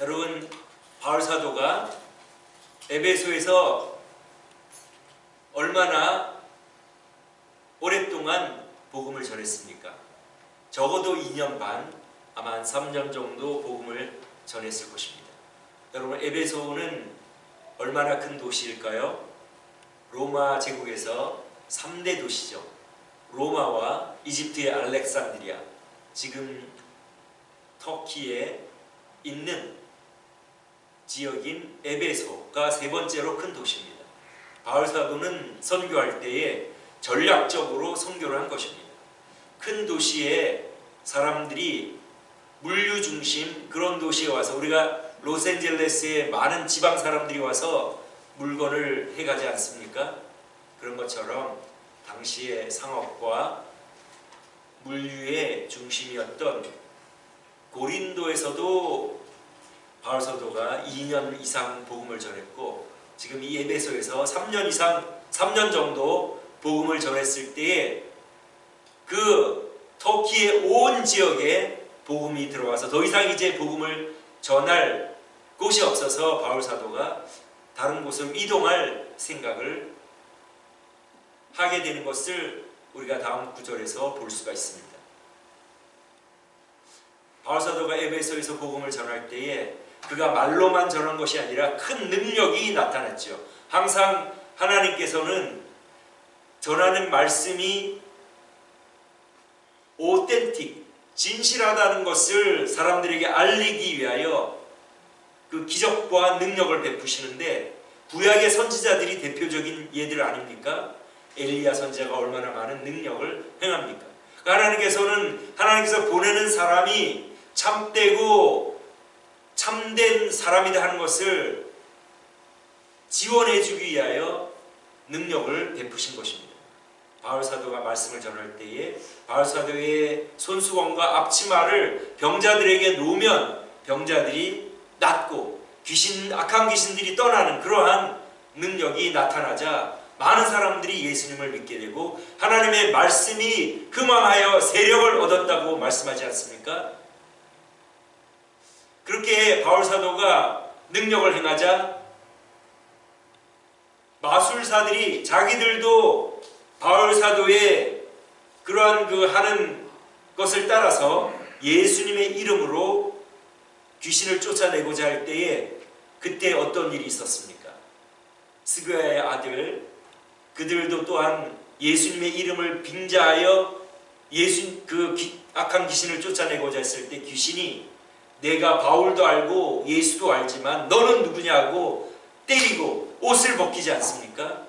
여러분, 바울 사도가 에베소에서 얼마나 오랫동안 복음을 전했습니까? 적어도 2년 반, 아마 한 3년 정도 복음을 전했을 것입니다. 여러분, 에베소는 얼마나 큰 도시일까요? 로마 제국에서 3대 도시죠. 로마와 이집트의 알렉산드리아, 지금 터키에 있는 지역인 에베소가 세 번째로 큰 도시입니다. 바울 사도는 선교할 때에 전략적으로 선교를 한 것입니다. 큰 도시에 사람들이 물류 중심 그런 도시에 와서, 우리가 로스앤젤레스에 많은 지방 사람들이 와서 물건을 해가지 않습니까? 그런 것처럼 당시의 상업과 물류의 중심이었던 고린도에서도 바울 사도가 2년 이상 복음을 전했고, 지금 이 에베소에서 3년 정도 복음을 전했을 때에 그 터키의 온 지역에 복음이 들어와서 더 이상 이제 복음을 전할 곳이 없어서 바울 사도가 다른 곳으로 이동할 생각을 하게 되는 것을 우리가 다음 구절에서 볼 수가 있습니다. 바울 사도가 에베소에서 복음을 전할 때에 그가 말로만 전한 것이 아니라 큰 능력이 나타났죠. 항상 하나님께서는 전하는 말씀이 오텐틱, 진실하다는 것을 사람들에게 알리기 위하여 그 기적과 능력을 베푸시는데, 구약의 선지자들이 대표적인 예들 아닙니까? 엘리야 선지자가 얼마나 많은 능력을 행합니까? 하나님께서 보내는 사람이 참되고 참된 사람이다 하는 것을 지원해 주기 위하여 능력을 베푸신 것입니다. 바울 사도가 말씀을 전할 때에 바울 사도의 손수건과 앞치마를 병자들에게 놓으면 병자들이 낫고 악한 귀신들이 떠나는 그러한 능력이 나타나자 많은 사람들이 예수님을 믿게 되고 하나님의 말씀이 그만하여 세력을 얻었다고 말씀하지 않습니까? 그렇게 바울 사도가 능력을 행하자 마술사들이 자기들도 바울 사도의 그러한 하는 것을 따라서 예수님의 이름으로 귀신을 쫓아내고자 할 때에 그때 어떤 일이 있었습니까? 스가랴의 아들, 그들도 또한 예수님의 이름을 빙자하여 악한 귀신을 쫓아내고자 했을 때 귀신이 내가 바울도 알고 예수도 알지만 너는 누구냐고 때리고 옷을 벗기지 않습니까?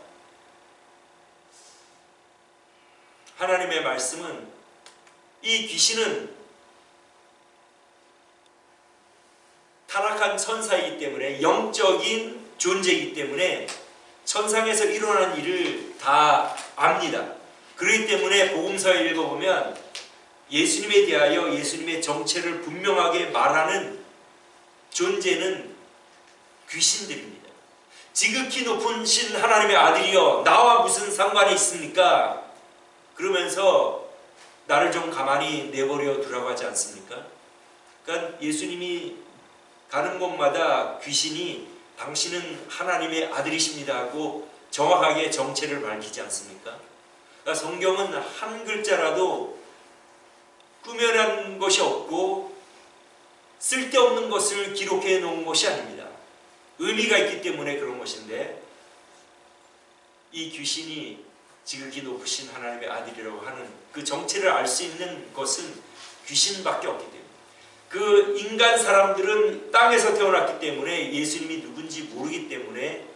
하나님의 말씀은 이 귀신은 타락한 천사이기 때문에, 영적인 존재이기 때문에 천상에서 일어나는 일을 다 압니다. 그렇기 때문에 복음서에 읽어보면 예수님에 대하여 예수님의 정체를 분명하게 말하는 존재는 귀신들입니다. 지극히 높은 신 하나님의 아들이여 나와 무슨 상관이 있습니까? 그러면서 나를 좀 가만히 내버려 두라고 하지 않습니까? 그러니까 예수님이 가는 곳마다 귀신이 당신은 하나님의 아들이십니다 하고 정확하게 정체를 밝히지 않습니까? 그러니까 성경은 한 글자라도 꾸며낸 것이 없고 쓸데없는 것을 기록해 놓은 것이 아닙니다. 의미가 있기 때문에 그런 것인데, 이 귀신이 지극히 높으신 하나님의 아들이라고 하는 그 정체를 알 수 있는 것은 귀신밖에 없기 때문에, 그 인간 사람들은 땅에서 태어났기 때문에 예수님이 누군지 모르기 때문에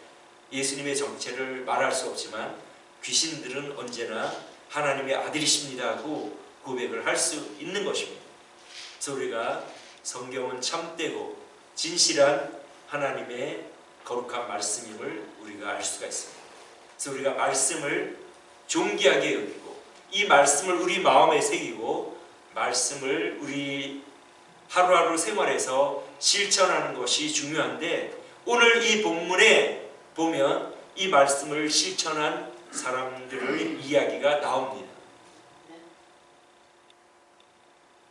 예수님의 정체를 말할 수 없지만 귀신들은 언제나 하나님의 아들이십니다 하고 고백을 할 수 있는 것입니다. 그래서 우리가 성경은 참되고 진실한 하나님의 거룩한 말씀임을 우리가 알 수가 있습니다. 그래서 우리가 말씀을 존귀하게 여기고 이 말씀을 우리 마음에 새기고 말씀을 우리 하루하루 생활에서 실천하는 것이 중요한데, 오늘 이 본문에 보면 이 말씀을 실천한 사람들의 이야기가 나옵니다.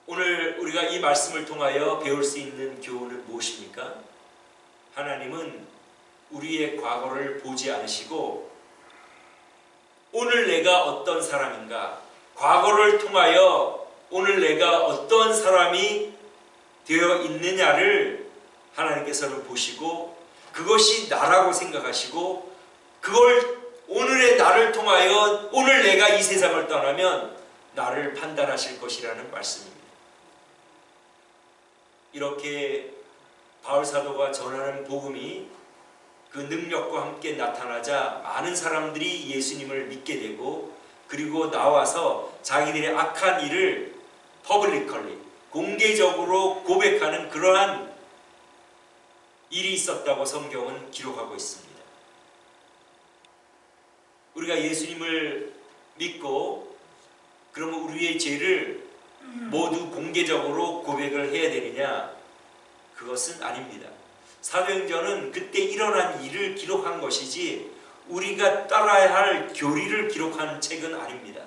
오늘 우리가 이 말씀을 통하여 배울 수 있는 교훈은 무엇입니까? 하나님은 우리의 과거를 보지 않으시고 오늘 내가 어떤 사람인가, 과거를 통하여 오늘 내가 어떤 사람이 되어 있느냐를 하나님께서는 보시고 그것이 나라고 생각하시고 그걸 오늘의 나를 통하여 오늘 내가 이 세상을 떠나면 나를 판단하실 것이라는 말씀입니다. 이렇게 바울사도가 전하는 복음이 그 능력과 함께 나타나자 많은 사람들이 예수님을 믿게 되고 그리고 나와서 자기들의 악한 일을 퍼블리컬리 공개적으로 고백하는 그러한 일이 있었다고 성경은 기록하고 있습니다. 우리가 예수님을 믿고 그러면 우리의 죄를 모두 공개적으로 고백을 해야 되느냐? 그것은 아닙니다. 사도행전은 그때 일어난 일을 기록한 것이지 우리가 따라야 할 교리를 기록한 책은 아닙니다.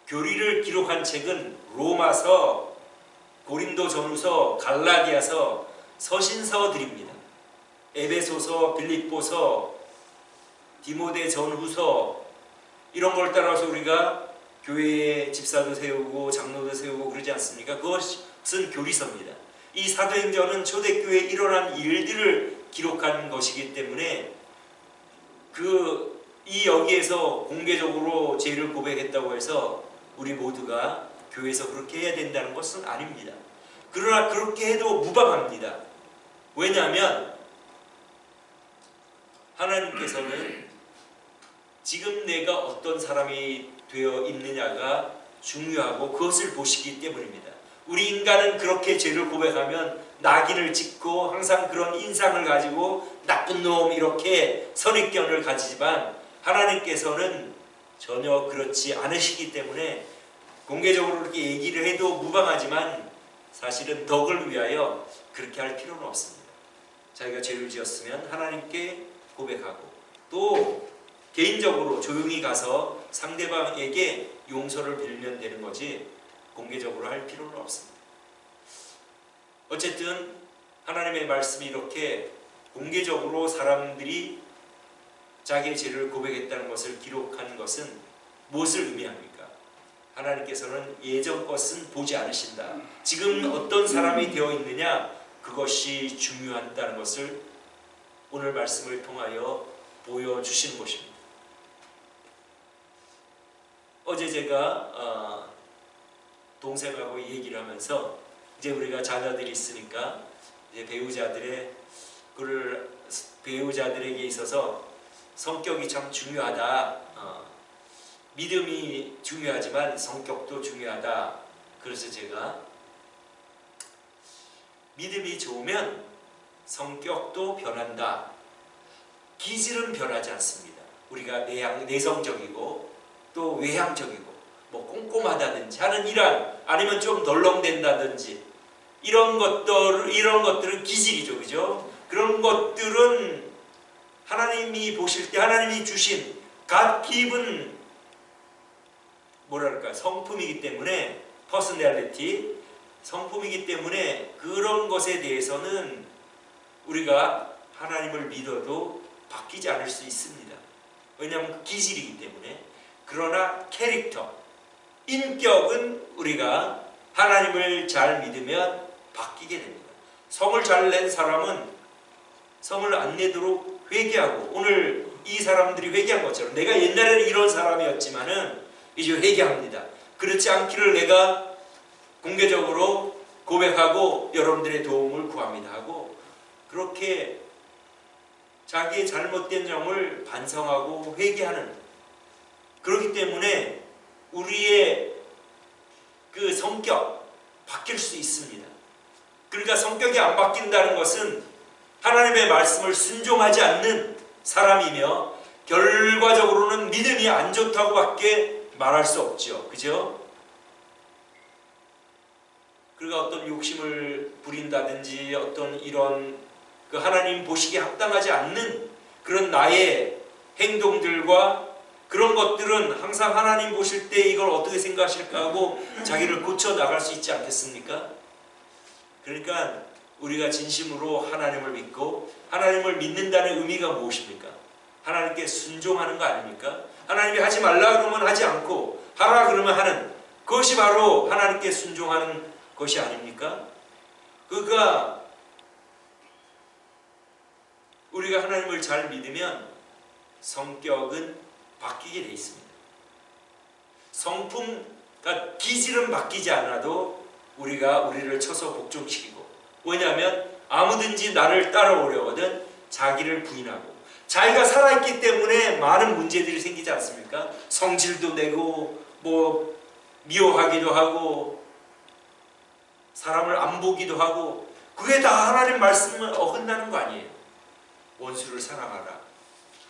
교리를 기록한 책은 로마서, 고린도전후서, 갈라디아서, 서신서들입니다. 에베소서, 빌립보서, 디모데전후서 이런 걸 따라서 우리가 교회에 집사도 세우고 장로도 세우고 그러지 않습니까? 그것은 교리서입니다. 이 사도행전은 초대교회에 일어난 일들을 기록한 것이기 때문에 이 여기에서 공개적으로 죄를 고백했다고 해서 우리 모두가 교회에서 그렇게 해야 된다는 것은 아닙니다. 그러나 그렇게 해도 무방합니다. 왜냐하면 하나님께서는 지금 내가 어떤 사람이 되어 있느냐가 중요하고 그것을 보시기 때문입니다. 우리 인간은 그렇게 죄를 고백하면 낙인을 찍고 항상 그런 인상을 가지고 나쁜 놈 이렇게 선입견을 가지지만 하나님께서는 전혀 그렇지 않으시기 때문에 공개적으로 그렇게 얘기를 해도 무방하지만 사실은 덕을 위하여 그렇게 할 필요는 없습니다. 자기가 죄를 지었으면 하나님께 고백하고 또 개인적으로 조용히 가서 상대방에게 용서를 빌면 되는 거지 공개적으로 할 필요는 없습니다. 어쨌든 하나님의 말씀이 이렇게 공개적으로 사람들이 자기의 죄를 고백했다는 것을 기록한 것은 무엇을 의미합니까? 하나님께서는 예전 것은 보지 않으신다. 지금 어떤 사람이 되어 있느냐 그것이 중요하다는 것을 오늘 말씀을 통하여 보여주시는 것입니다. 어제 제가 동생하고 얘기를 하면서 이제 우리가 자녀들이 있으니까 이제 배우자들에게 있어서 성격이 참 중요하다. 믿음이 중요하지만 성격도 중요하다. 그래서 제가 믿음이 좋으면 성격도 변한다. 기질은 변하지 않습니다. 우리가 내성적이고 또 외향적이고 뭐 꼼꼼하다든지 하는 일환 아니면 좀 덜렁댄다든지 이런 것들은 기질이죠, 그죠? 그런 것들은 하나님이 보실 때 하나님이 주신 God given 성품이기 때문에 퍼스널리티 성품이기 때문에 그런 것에 대해서는 우리가 하나님을 믿어도 바뀌지 않을 수 있습니다. 왜냐하면 기질이기 때문에. 그러나 캐릭터, 인격은 우리가 하나님을 잘 믿으면 바뀌게 됩니다. 성을 잘 낸 사람은 성을 안 내도록 회개하고 오늘 이 사람들이 회개한 것처럼 내가 옛날에는 이런 사람이었지만은 이제 회개합니다. 그렇지 않기를 내가 공개적으로 고백하고 여러분들의 도움을 구합니다 하고 그렇게 자기의 잘못된 점을 반성하고 회개하는 그렇기 때문에 우리의 그 성격 바뀔 수 있습니다. 그러니까 성격이 안 바뀐다는 것은 하나님의 말씀을 순종하지 않는 사람이며 결과적으로는 믿음이 안 좋다고밖에 말할 수 없죠. 그죠? 그러니까 어떤 욕심을 부린다든지 어떤 이런 그 하나님 보시기에 합당하지 않는 그런 나의 행동들과 그런 것들은 항상 하나님 보실 때 이걸 어떻게 생각하실까 하고 자기를 고쳐 나갈 수 있지 않겠습니까? 그러니까 우리가 진심으로 하나님을 믿고 하나님을 믿는다는 의미가 무엇입니까? 하나님께 순종하는 거 아닙니까? 하나님이 하지 말라 그러면 하지 않고 하라 그러면 하는 그것이 바로 하나님께 순종하는 것이 아닙니까? 그러니까 우리가 하나님을 잘 믿으면 성격은 바뀌게 돼 있습니다. 성품, 그러니까 기질은 바뀌지 않아도 우리를 쳐서 복종시키고, 왜냐하면 아무든지 나를 따라오려거든 자기를 부인하고, 자기가 살아있기 때문에 많은 문제들이 생기지 않습니까? 성질도 내고 뭐 미워하기도 하고 사람을 안 보기도 하고, 그게 다 하나님 말씀을 어긋나는 거 아니에요. 원수를 사랑하라,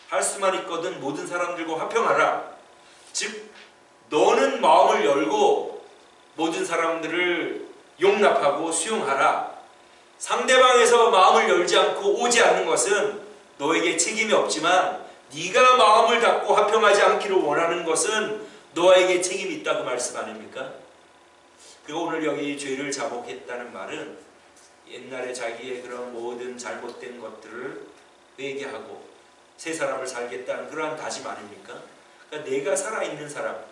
할 수만 있거든 모든 사람들과 화평하라. 즉 너는 마음을 열고 모든 사람들을 용납하고 수용하라. 상대방에서 마음을 열지 않고 오지 않는 것은 너에게 책임이 없지만 네가 마음을 닫고 화평하지 않기를 원하는 것은 너에게 책임이 있다고 말씀 아닙니까? 그리고 오늘 여기 죄를 자복했다는 말은 옛날에 자기의 그런 모든 잘못된 것들을 회개하고 새 사람을 살겠다는 그러한 다짐 아닙니까? 그러니까 내가 살아있는 사람,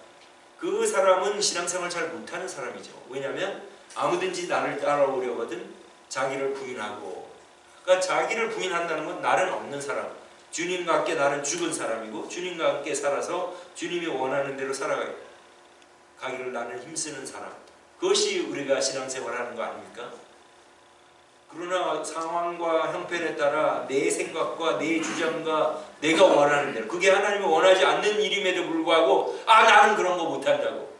그 사람은 신앙생활 잘 못하는 사람이죠. 왜냐하면 아무든지 나를 따라오려거든 자기를 부인하고, 그러니까 자기를 부인한다는 건 나는 없는 사람, 주님과 함께 나는 죽은 사람이고 주님과 함께 살아서 주님이 원하는 대로 살아가기를 나는 힘쓰는 사람, 그것이 우리가 신앙생활하는 거 아닙니까? 그러나 상황과 형편에 따라 내 생각과 내 주장과 내가 원하는 대로, 그게 하나님이 원하지 않는 일임에도 불구하고 나는 그런 거 못한다고,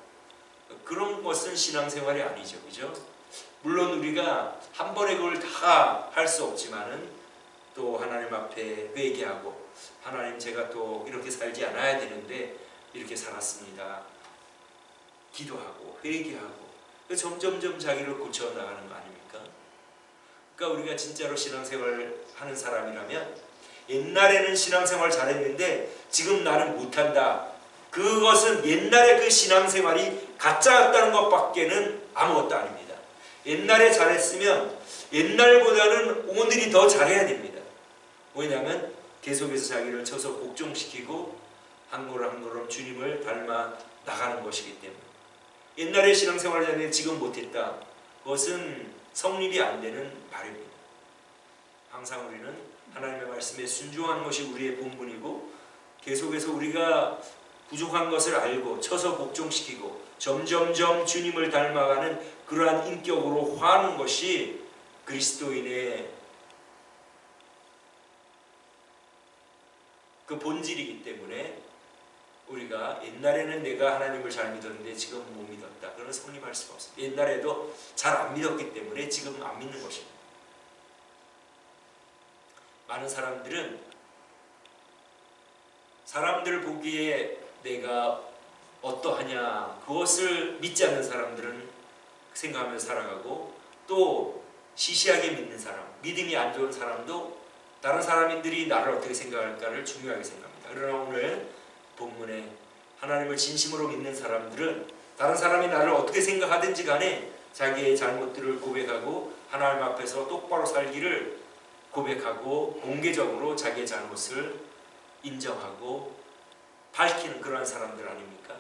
그런 것은 신앙생활이 아니죠. 그죠? 물론 우리가 한 번에 그걸 다 할 수 없지만은 또 하나님 앞에 회개하고, 하나님 제가 또 이렇게 살지 않아야 되는데 이렇게 살았습니다. 기도하고 회개하고 점점점 자기를 고쳐 나가는 거 아닙니까? 그러니까 우리가 진짜로 신앙생활 하는 사람이라면, 옛날에는 신앙생활 잘했는데 지금 나는 못한다, 그것은 옛날에 그 신앙생활이 가짜였다는 것밖에는 아무것도 아닙니다. 옛날에 잘했으면 옛날보다는 오늘이 더 잘해야 됩니다. 왜냐하면 계속해서 자기를 쳐서 복종시키고 한 걸음 한 걸음 주님을 닮아 나가는 것이기 때문에. 옛날에 신앙생활을 잘했는데 지금 못했다, 그것은 성립이 안 되는 말입니다. 항상 우리는 하나님의 말씀에 순종하는 것이 우리의 본분이고, 계속해서 우리가 부족한 것을 알고 쳐서 복종시키고 점점점 주님을 닮아가는 그러한 인격으로 화하는 것이 그리스도인의 그 본질이기 때문에, 우리가 옛날에는 내가 하나님을 잘 믿었는데 지금 못 믿었다, 그런 성립할 수가 없습니다. 옛날에도 잘 안 믿었기 때문에 지금 안 믿는 것입니다. 많은 사람들은 사람들 보기에 내가 어떠하냐, 그것을 믿지 않는 사람들은 생각하면서 살아가고, 또 시시하게 믿는 사람, 믿음이 안 좋은 사람도 다른 사람들이 나를 어떻게 생각할까를 중요하게 생각합니다. 그러나 오늘 본문에 하나님을 진심으로 믿는 사람들은 다른 사람이 나를 어떻게 생각하든지 간에 자기의 잘못들을 고백하고 하나님 앞에서 똑바로 살기를 고백하고 공개적으로 자기의 잘못을 인정하고 밝히는 그러한 사람들 아닙니까?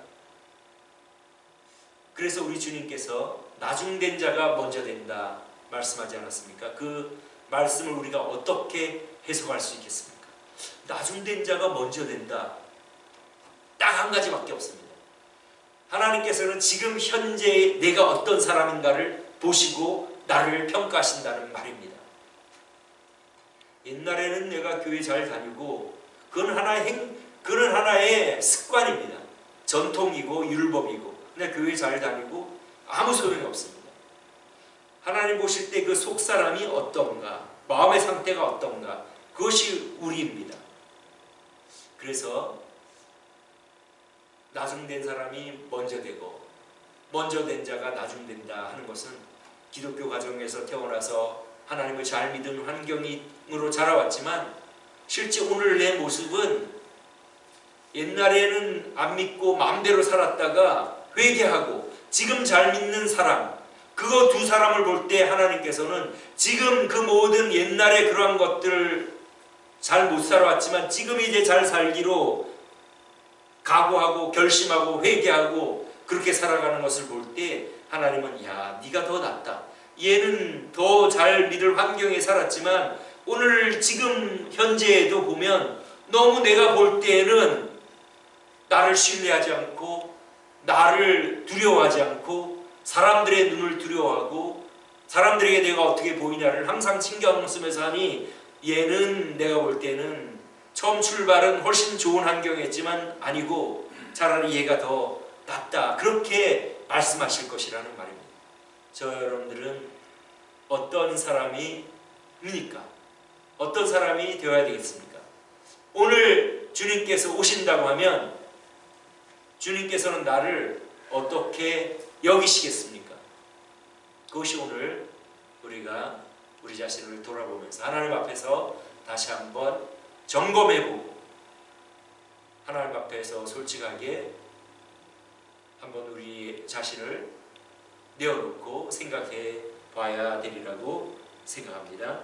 그래서 우리 주님께서 나중된 자가 먼저 된다 말씀하지 않았습니까? 그 말씀을 우리가 어떻게 해석할 수 있겠습니까? 나중된 자가 먼저 된다, 딱 한 가지밖에 없습니다. 하나님께서는 지금 현재 내가 어떤 사람인가를 보시고 나를 평가하신다는 말입니다. 옛날에는 내가 교회 잘 다니고, 그건 하나의 습관입니다. 전통이고 율법이고, 근데 교회 잘 다니고 아무 소용이 없습니다. 하나님 보실 때 그 속사람이 어떤가, 마음의 상태가 어떤가, 그것이 우리입니다. 그래서 나중된 사람이 먼저 되고 먼저 된 자가 나중된다 하는 것은, 기독교 가정에서 태어나서 하나님을 잘 믿은 환경으로 자라왔지만 실제 오늘 내 모습은 옛날에는 안 믿고 마음대로 살았다가 회개하고 지금 잘 믿는 사람, 그거 두 사람을 볼 때 하나님께서는 지금 그 모든 옛날에 그러한 것들 잘 못 살아왔지만 지금 이제 잘 살기로 각오하고 결심하고 회개하고 그렇게 살아가는 것을 볼 때 하나님은 야, 네가 더 낫다. 얘는 더 잘 믿을 환경에 살았지만 오늘 지금 현재에도 보면 너무 내가 볼 때에는 나를 신뢰하지 않고 나를 두려워하지 않고 사람들의 눈을 두려워하고 사람들에게 내가 어떻게 보이냐를 항상 신경 쓰면서 하니 얘는 내가 볼 때는 처음 출발은 훨씬 좋은 환경이었지만 아니고 차라리 얘가 더 낫다. 그렇게 말씀하실 것이라는 말입니다. 저 여러분들은 어떤 사람입니까? 어떤 사람이 되어야 되겠습니까? 오늘 주님께서 오신다고 하면 주님께서는 나를 어떻게 여기시겠습니까? 그것이 오늘 우리가 우리 자신을 돌아보면서 하나님 앞에서 다시 한번 점검해보고 하나님 앞에서 솔직하게 한번 우리 자신을 내어놓고 생각해 봐야 되리라고 생각합니다.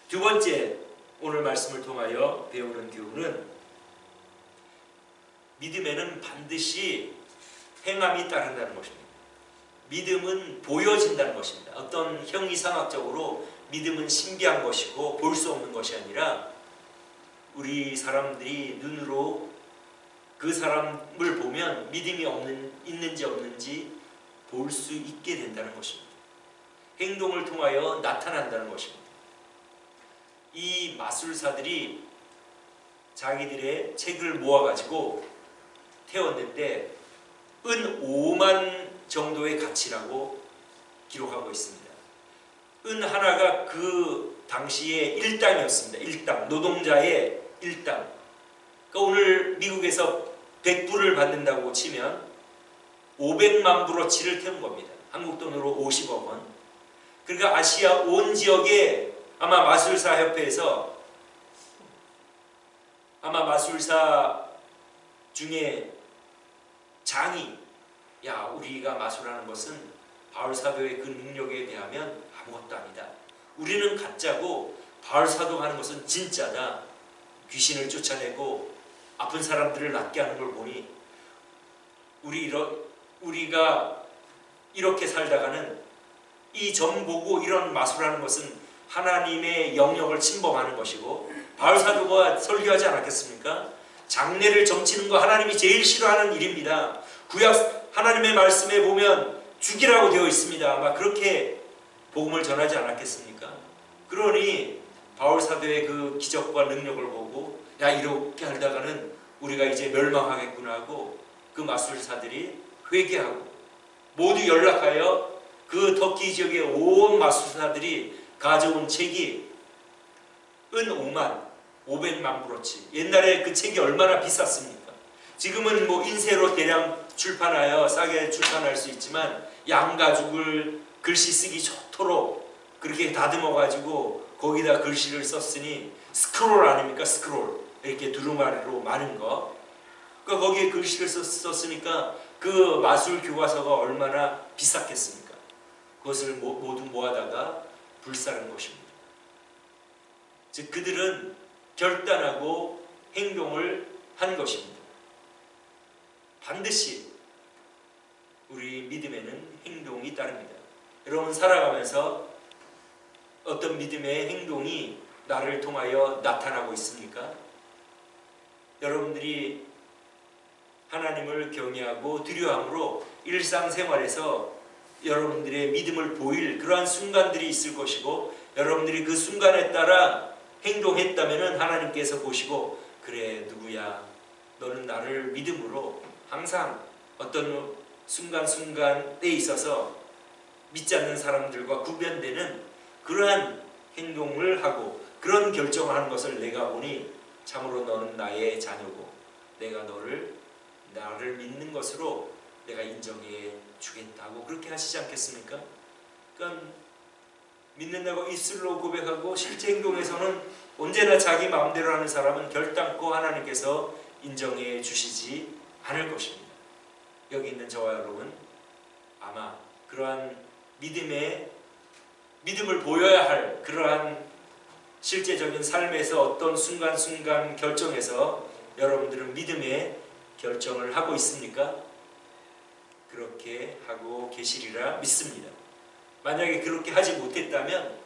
두 번째 오늘 말씀을 통하여 배우는 교훈은 믿음에는 반드시 행함이 따른다는 것입니다. 믿음은 보여진다는 것입니다. 어떤 형이상학적으로 믿음은 신비한 것이고 볼 수 없는 것이 아니라 우리 사람들이 눈으로 그 사람을 보면 믿음이 있는지 없는지 볼 수 있게 된다는 것입니다. 행동을 통하여 나타난다는 것입니다. 이 마술사들이 자기들의 책을 모아가지고 태웠는데 은 5만 정도의 가치라고 기록하고 있습니다. 은 하나가 그 당시에 1당이었습니다. 1당, 노동자의 1당. 그러니까 오늘 미국에서 100불을 받는다고 치면 500만 불어치를 태운 겁니다. 한국 돈으로 50억 원. 그러니까 아시아 온 지역에 아마 마술사 협회에서 아마 마술사 중에 장이 야, 우리가 마술하는 것은 바울사도의 그 능력에 비하면 아무것도 아니다. 우리는 가짜고 바울사도가 하는 것은 진짜다. 귀신을 쫓아내고 아픈 사람들을 낫게 하는 걸 보니 우리가 이렇게 살다가는 이 점 보고 이런 마술하는 것은 하나님의 영역을 침범하는 것이고 바울사도가 설교하지 않았겠습니까? 장례를 점치는 거 하나님이 제일 싫어하는 일입니다. 구약 하나님의 말씀에 보면 죽이라고 되어 있습니다. 아마 그렇게 복음을 전하지 않았겠습니까? 그러니 바울사도의 그 기적과 능력을 보고 야, 이렇게 하다가는 우리가 이제 멸망하겠구나 하고 그 마술사들이 회개하고 모두 연락하여 그 터키 지역의 온 마술사들이 가져온 책이 은 500만 불어치. 옛날에 그 책이 얼마나 비쌌습니까? 지금은 뭐 인쇄로 대량 출판하여 싸게 출판할 수 있지만 양가죽을 글씨 쓰기 좋도록 그렇게 다듬어 가지고 거기다 글씨를 썼으니 스크롤 아닙니까? 스크롤. 이렇게 두루마리로 많은 거. 그러니까 거기에 글씨를 썼으니까 그 마술 교과서가 얼마나 비쌌겠습니까? 그것을 모두 모아다가 불사른 것입니다. 즉 그들은 결단하고 행동을 한 것입니다. 반드시 우리 믿음에는 행동이 따릅니다. 여러분 살아가면서 어떤 믿음의 행동이 나를 통하여 나타나고 있습니까? 여러분들이 하나님을 경외하고 두려워함으로 일상생활에서 여러분들의 믿음을 보일 그러한 순간들이 있을 것이고 여러분들이 그 순간에 따라 행동했다면 하나님께서 보시고 그래 누구야 너는 나를 믿음으로 항상 어떤 순간순간에 있어서 믿지 않는 사람들과 구별되는 그러한 행동을 하고 그런 결정을 하는 것을 내가 보니 참으로 너는 나의 자녀고 내가 나를 믿는 것으로 내가 인정해 주겠다고 그렇게 하시지 않겠습니까? 그러니까 믿는다고 입술로 고백하고 실제 행동에서는 언제나 자기 마음대로 하는 사람은 결단코 하나님께서 인정해 주시지 않을 것입니다. 여기 있는 저와 여러분 아마 그러한 믿음을 보여야 할 그러한 실제적인 삶에서 어떤 순간순간 결정에서 여러분들은 믿음의 결정을 하고 있습니까? 그렇게 하고 계시리라 믿습니다. 만약에 그렇게 하지 못했다면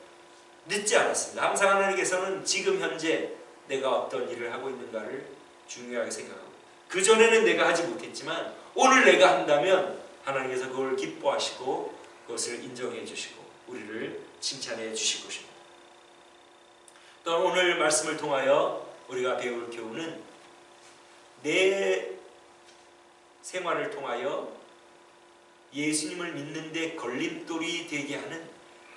늦지 않았습니다. 항상 하나님께서는 지금 현재 내가 어떤 일을 하고 있는가를 중요하게 생각하고 그전에는 내가 하지 못했지만 오늘 내가 한다면 하나님께서 그걸 기뻐하시고 그것을 인정해 주시고 우리를 칭찬해 주실 것입니다. 또 오늘 말씀을 통하여 우리가 배울 교훈은 내 생활을 통하여 예수님을 믿는데 걸림돌이 되게 하는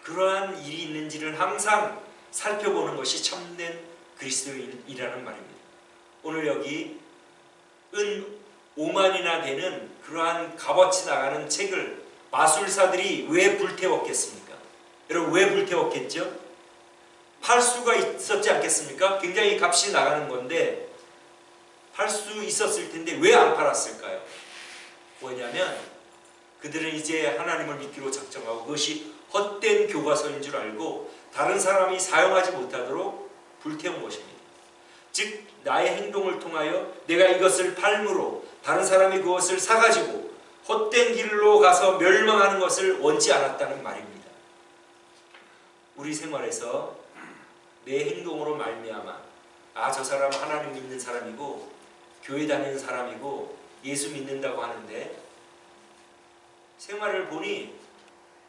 그러한 일이 있는지를 항상 살펴보는 것이 참된 그리스도인이라는 말입니다. 오늘 여기 은 5만이나 되는 그러한 값어치 나가는 책을 마술사들이 왜 불태웠겠습니까? 여러분 왜 불태웠겠죠? 팔 수가 있었지 않겠습니까? 굉장히 값이 나가는 건데 팔 수 있었을 텐데 왜 안 팔았을까요? 뭐냐면 그들은 이제 하나님을 믿기로 작정하고 그것이 헛된 교과서인 줄 알고 다른 사람이 사용하지 못하도록 불태운 것입니다. 즉 나의 행동을 통하여 내가 이것을 팔므로 다른 사람이 그것을 사가지고 헛된 길로 가서 멸망하는 것을 원치 않았다는 말입니다. 우리 생활에서 내 행동으로 말미암아 저 사람 하나님 믿는 사람이고 교회 다니는 사람이고 예수 믿는다고 하는데 생활을 보니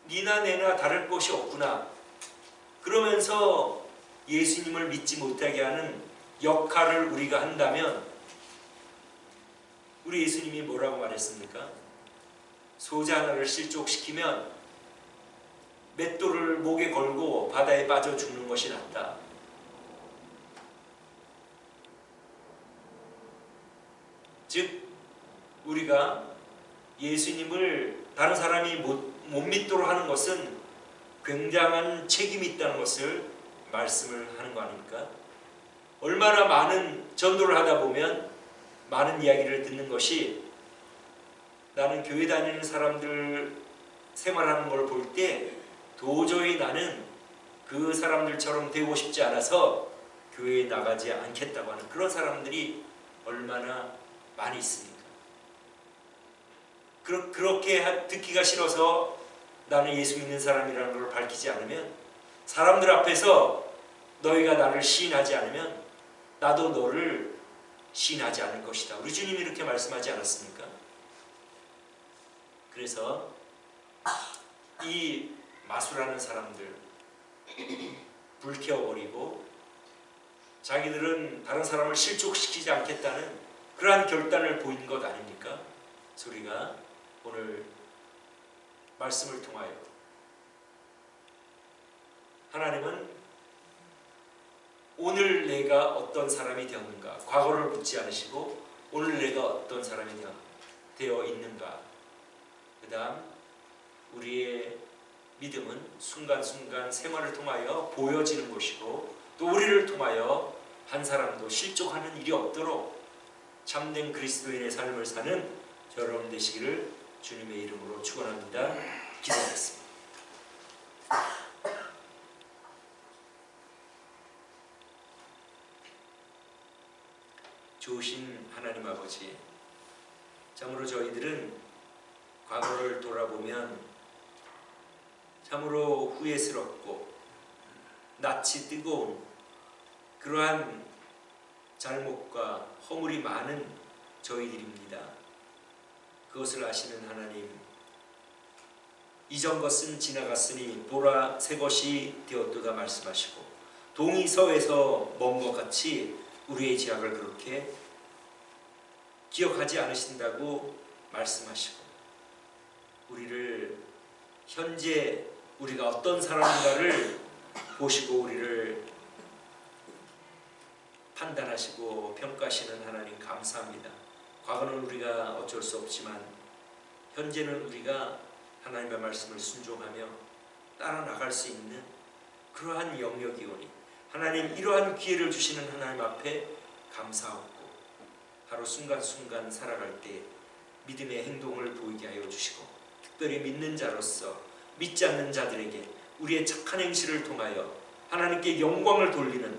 니나 내나 다를 것이 없구나 그러면서 예수님을 믿지 못하게 하는 역할을 우리가 한다면 우리 예수님이 뭐라고 말했습니까? 소자 하나를 실족시키면 맷돌을 목에 걸고 바다에 빠져 죽는 것이 낫다. 즉 우리가 예수님을 다른 사람이 못 믿도록 하는 것은 굉장한 책임이 있다는 것을 말씀을 하는 거 아닙니까? 얼마나 많은 전도를 하다 보면 많은 이야기를 듣는 것이 나는 교회 다니는 사람들 생활하는 걸 볼 때 도저히 나는 그 사람들처럼 되고 싶지 않아서 교회에 나가지 않겠다고 하는 그런 사람들이 얼마나 많이 있습니까? 그렇게 듣기가 싫어서 나는 예수 믿는 사람이라는 걸 밝히지 않으면 사람들 앞에서 너희가 나를 시인하지 않으면 나도 너를 시인하지 않을 것이다. 우리 주님이 이렇게 말씀하지 않았습니까? 그래서 이 마술하는 사람들 불태워버리고 자기들은 다른 사람을 실족시키지 않겠다는 그러한 결단을 보인 것 아닙니까? 우리가 오늘 말씀을 통하여 하나님은 오늘 내가 어떤 사람이 되었는가 과거를 묻지 않으시고 오늘 내가 어떤 사람이 되어 있는가 그 다음 우리의 믿음은 순간순간 생활을 통하여 보여지는 것이고 또 우리를 통하여 한 사람도 실족하는 일이 없도록 참된 그리스도인의 삶을 사는 여러분 되시기를 주님의 이름으로 축원합니다. 기도하겠습니다. 좋으신 하나님 아버지, 참으로 저희들은 과거를 돌아보면 참으로 후회스럽고 낯이 뜨거운 그러한 잘못과 허물이 많은 저희들입니다. 그것을 아시는 하나님, 이전 것은 지나갔으니 보라 새 것이 되었도다 말씀하시고 동이 서에서 먼 것 같이 우리의 죄악을 그렇게 기억하지 않으신다고 말씀하시고 우리를 현재 우리가 어떤 사람인가를 보시고 우리를 판단하시고 평가하시는 하나님 감사합니다. 과거는 우리가 어쩔 수 없지만 현재는 우리가 하나님의 말씀을 순종하며 따라 나갈 수 있는 그러한 영역이 오니 하나님 이러한 기회를 주시는 하나님 앞에 감사하고 하루 순간순간 살아갈 때 믿음의 행동을 보이게 하여 주시고, 특별히 믿는 자로서 믿지 않는 자들에게 우리의 착한 행실을 통하여 하나님께 영광을 돌리는,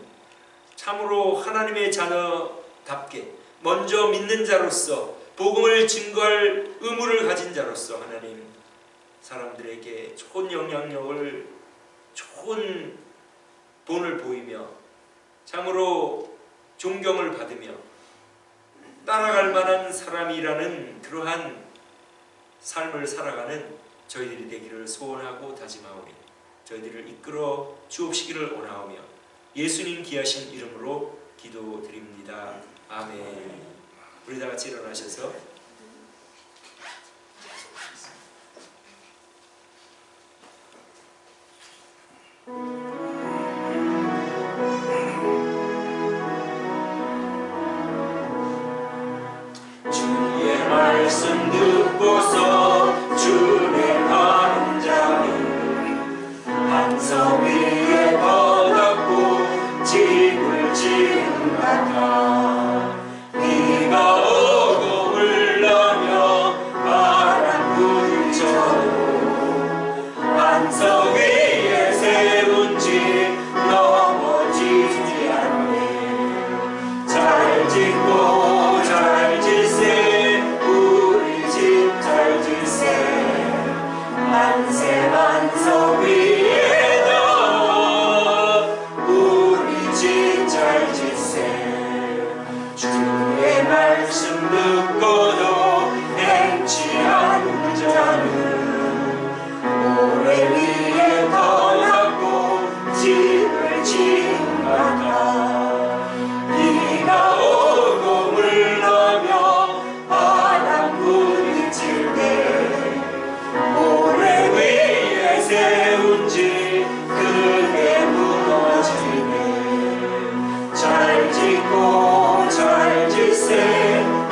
참으로 하나님의 자녀답게 먼저 믿는 자로서 복음을 증거할 의무를 가진 자로서 하나님, 사람들에게 좋은 영향력을, 좋은 본을 보이며 참으로 존경을 받으며 따라갈 만한 사람이라는 그러한 삶을 살아가는 저희들이 되기를 소원하고 다짐하오니 저희들을 이끌어 주옵시기를 원하오며 예수님 귀하신 이름으로 기도드립니다. 아멘. 우리 다 같이 일어나셔서 주의 말씀 듣고서 준행하는 자는 반석 위에 거듭고 집을 지은 같아. 비가 오고 흘러며 바람 불쳐도 반석 위에 세운 집 넘어지지 않네. 잘 짓고 잘 짓세, 우리 집 잘 짓세. 만세 반석 위에다 우리 집 잘 짓세. 주의 말씀 듣고도 행치 않는 자는 모래 위에 거듭고 집을 지은 같아. 비가 오고 물러며 바람 부딪힐 때 모래 위에 세운 집 크게 무너지네. 잘 짓고 잘 짓세,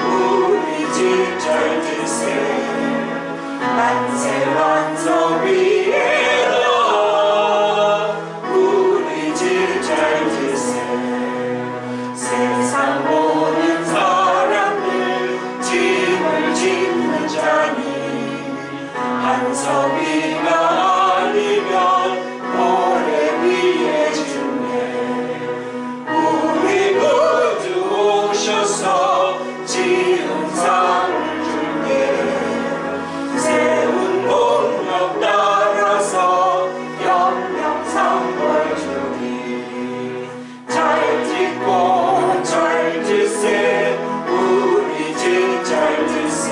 우리 집 잘 짓세. 만세 반석 위에다 우리 집 잘 짓세. 세상 모든 사람들 집을 짓는 자니 반석 위가 아니면 모래 위에 짓네. 우리 구주 오셔서 지은 상을 줄게. 세운 공력 따라서 영영상 벌주리. 잘 짓고 잘 짓세, 우리 집 잘 짓세.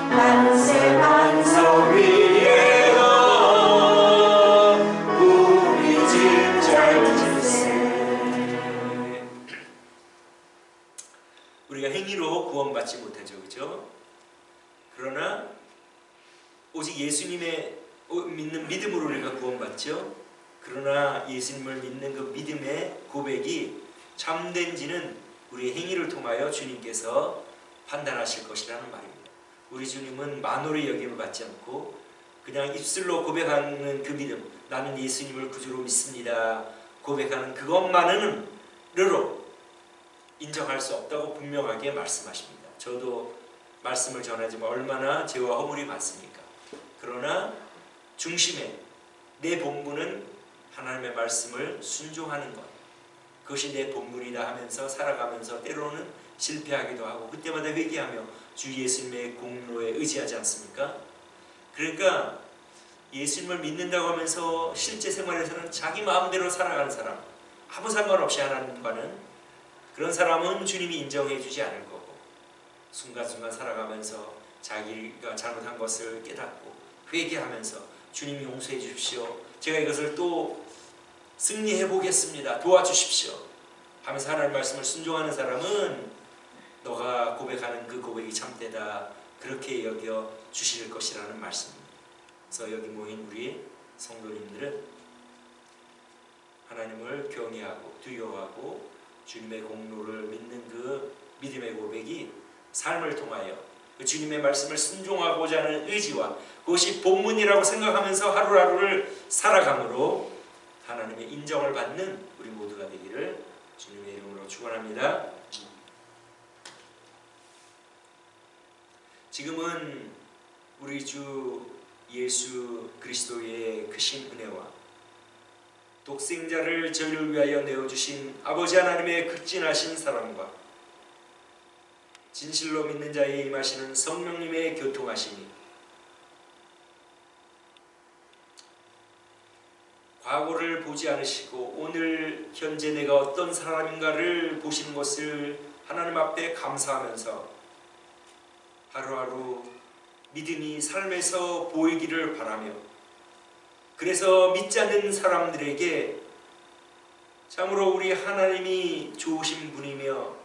만세 반석 위에다 우리 집 잘 짓세. 우리가 행위로 구원받지 못하죠, 그죠? 그러나 오직 예수님의 믿는 믿음으로 우리가 구원받죠. 그러나 예수님을 믿는 그 믿음의 고백이 참된지는 우리의 행위를 통하여 주님께서 판단하실 것이라는 말입니다. 우리 주님은 만홀의 여김을 받지 않고 그냥 입술로 고백하는 그 믿음, 나는 예수님을 구주로 믿습니다, 고백하는 그것만으로 인정할 수 없다고 분명하게 말씀하십니다. 저도 말씀을 전하지만 얼마나 죄와 허물이 많습니까? 그러나 중심에 내 본분은 하나님의 말씀을 순종하는 것, 그것이 내 본분이다 하면서 살아가면서 때로는 실패하기도 하고 그때마다 회개하며 주 예수님의 공로에 의지하지 않습니까? 그러니까 예수님을 믿는다고 하면서 실제 생활에서는 자기 마음대로 살아가는 사람, 아무 상관없이 하나님과는, 그런 사람은 주님이 인정해 주지 않을 거고, 순간순간 살아가면서 자기가 잘못한 것을 깨닫고 회개하면서 주님이 용서해 주십시오, 제가 이것을 또 승리해 보겠습니다, 도와주십시오 하면서 하나님 말씀을 순종하는 사람은 너가 고백하는 그 고백이 참되다, 그렇게 여겨 주실 것이라는 말씀입니다. 그래서 여기 모인 우리 성도님들은 하나님을 경외하고 두려워하고 주님의 공로를 믿는 그 믿음의 고백이 삶을 통하여 그 주님의 말씀을 순종하고자 하는 의지와 그것이 본문이라고 생각하면서 하루하루를 살아감으로 하나님의 인정을 받는 우리 모두가 되기를 주님의 이름으로 축원합니다. 지금은 우리 주 예수 그리스도의 크신 은혜와 독생자를 저희를 위하여 내어주신 아버지 하나님의 극진하신 사랑과 진실로 믿는 자에 임하시는 성령님의 교통하심이 과거를 보지 않으시고 오늘 현재 내가 어떤 사람인가를 보시는 것을 하나님 앞에 감사하면서 하루하루 믿음이 삶에서 보이기를 바라며, 그래서 믿지 않는 사람들에게 참으로 우리 하나님이 좋으신 분이며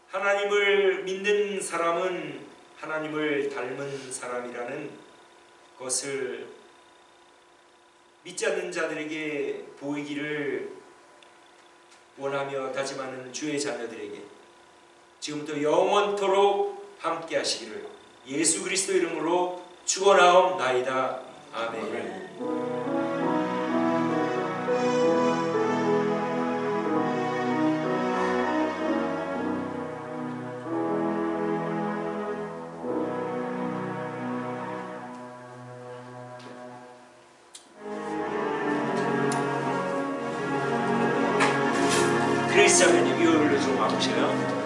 하나님을 믿는 사람은 하나님을 닮은 사람이라는 것을 믿지 않는 자들에게 보이기를 원하며 다짐하는 주의 자녀들에게 지금부터 영원토록 함께 하시기를 예수 그리스도 이름으로 축원하옵나이다. 아멘. 그레이스 자매님, 이 요일로 좀 와보세요.